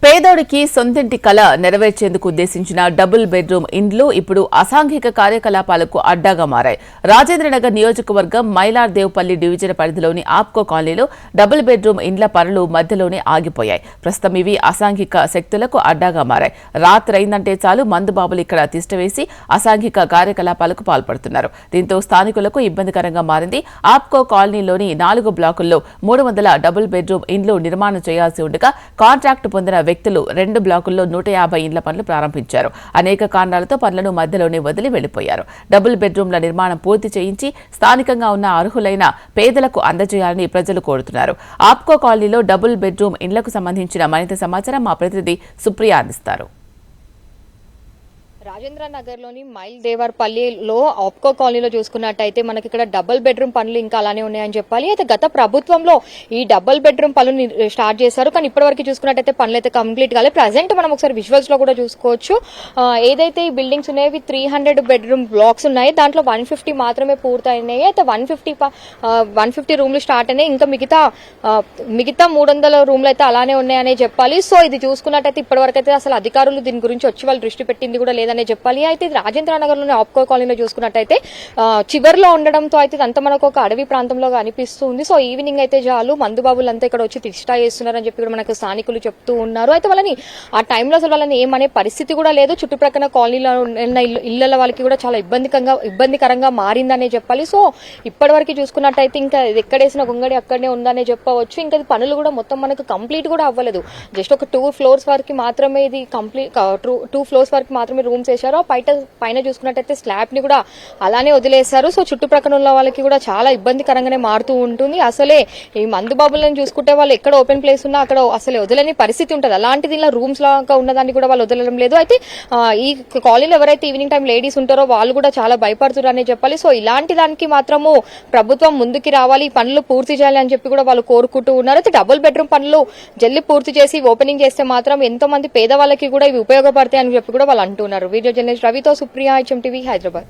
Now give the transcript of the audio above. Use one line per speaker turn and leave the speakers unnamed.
పేదోడికి సొంతింటి కల నెరవేర్చేందుకు ఉద్దేశించిన డబుల్ బెడ్రూమ్ ఇండ్లు ఇప్పుడు అసాంఘిక కార్యకలాపాలకు అడ్డాగా మారాయి. రాజేంద్రనగర్ నియోజకవర్గం మైలార్దేవ్పల్లి డివిజన్ పరిధిలోని ఆప్కో కాలనీలో డబుల్ బెడ్రూమ్ ఇండ్ల పనులు మధ్యలోనే ఆగిపోయాయి. ప్రస్తుతం ఇవి అసాంఘిక శక్తులకు అడ్డాగా మారాయి. రాత్రైందంటే చాలు మందుబాబులు ఇక్కడ తిష్టవేసి అసాంఘిక కార్యకలాపాలకు పాల్పడుతున్నారు. దీంతో స్థానికులకు ఇబ్బందికరంగా మారింది. ఆప్కో కాలనీలోని 4 బ్లాకుల్లో 300 డబుల్ బెడ్రూమ్ ఇండ్లు నిర్మాణం చేయాల్సి ఉండగా కాంట్రాక్టు పొందిన వ్యక్తులు 2 బ్లాకుల్లో 150 ఇండ్ల పనులు ప్రారంభించారు. అనేక కారణాలతో పనులను మధ్యలోనే వదిలి వెళ్లిపోయారు. డబుల్ బెడ్రూమ్ల నిర్మాణం పూర్తి చేయించి స్థానికంగా ఉన్న అర్హులైన పేదలకు అందజేయాలని ప్రజలు కోరుతున్నారు. ఆప్కో కాలనీలో డబుల్ బెడ్రూమ్ ఇండ్లకు సంబంధించిన మరింత సమాచారం మా ప్రతినిధి సుప్రియ అందిస్తారు.
రాజేంద్ర నగర్ లోని మైల్ దేవర్పల్లిలో ఆప్కో కాలనీలో చూసుకున్నట్టయితే మనకి ఇక్కడ డబుల్ బెడ్రూమ్ పనులు ఇంకా అలానే ఉన్నాయని చెప్పాలి. అయితే గత ప్రభుత్వంలో ఈ డబుల్ బెడ్రూమ్ పనులు స్టార్ట్ చేశారు, కానీ ఇప్పటివరకు చూసుకున్నట్టయితే పనులు అయితే కంప్లీట్ కాలేదు. ప్రజెంట్ మనం ఒకసారి విజువల్స్ లో కూడా చూసుకోవచ్చు. ఏదైతే ఈ బిల్డింగ్స్ ఉన్నాయో 300 బెడ్రూమ్ బ్లాక్స్ ఉన్నాయి. దాంట్లో 150 మాత్రమే పూర్తయినాయి. అయితే 150 రూమ్లు స్టార్ట్ అయినాయి. ఇంకా మిగతా 300 రూమ్లు అయితే అలానే ఉన్నాయనే చెప్పాలి. సో ఇది చూసుకున్నట్టయితే ఇప్పటివరకు అయితే అసలు అధికారులు దీని గురించి వచ్చి వాళ్ళు దృష్టి పెట్టింది కూడా లేదని చెప్పాలి. అయితే రాజేంద్ర నగర్ లోని ఆప్కో కాలనీలో చూసుకున్నట్టయితే చివర్లో ఉండడంతో అయితే అంత మనకు ఒక అడవి ప్రాంతంలో అనిపిస్తుంది. సో ఈవినింగ్ అయితే చాలు మందుబాబులంతా ఇక్కడ వచ్చి తిష్టా చేస్తున్నారని చెప్పి కూడా మనకు స్థానికులు చెప్తూ ఉన్నారు. అయితే వాళ్ళని ఆ టైంలో అసలు వాళ్ళని ఏమనే పరిస్థితి కూడా లేదు. చుట్టుప్రక్కల కాలనీలో ఉన్న ఇళ్ల వాళ్ళకి కూడా చాలా ఇబ్బందికరంగా మారిందనే చెప్పాలి. సో ఇప్పటి వరకు చూసుకున్నట్టయితే ఇంకా ఎక్కడేసిన గొంగడి అక్కడనే ఉందనే చెప్పవచ్చు. ఇంకా పనులు కూడా మొత్తం మనకు కంప్లీట్ కూడా అవ్వలేదు. జస్ట్ ఒక 2 ఫ్లోర్స్ వరకు మాత్రమే ఇది కంప్లీట్ 2 ఫ్లోర్స్ వరకు మాత్రమే రూమ్స్ చేశారు. పైన చూసుకున్నట్టయితే స్లాబ్ ని కూడా అలానే వదిలేశారు. సో చుట్టుప్రక్కల ఉన్న వాళ్ళకి కూడా చాలా ఇబ్బందికరంగానే మారుతూ ఉంటుంది. అసలే ఈ మందుబాబులను చూసుకుంటే వాళ్ళు ఎక్కడ ఓపెన్ ప్లేస్ ఉన్నా అక్కడ అసలు వదలని పరిస్థితి ఉంటుంది. అలాంటిది ఇలా రూమ్స్ లాగా ఉన్నదాన్ని కూడా వాళ్ళు వదలడం లేదు. అయితే ఈ కాలనీలో ఎవరైతే ఈవినింగ్ టైం లేడీస్ ఉంటారో వాళ్ళు కూడా చాలా భయపడుతున్నారనే చెప్పాలి. సో ఇలాంటి దానికి మాత్రము ప్రభుత్వం ముందుకి రావాలి, ఈ పనులు పూర్తి చేయాలి అని చెప్పి కూడా వాళ్ళు కోరుకుంటూ ఉన్నారు. అయితే డబుల్ బెడ్రూమ్ పనులు జల్లి పూర్తి చేసి ఓపెనింగ్ చేస్తే మాత్రం ఎంతో మంది పేదవాళ్ళకి కూడా ఇవి ఉపయోగపడతాయి అని చెప్పి కూడా వాళ్ళు అంటున్నారు. వీడియో జర్నలిస్ట్ రవితో సుప్రియ, HMTV, హైదరాబాద్.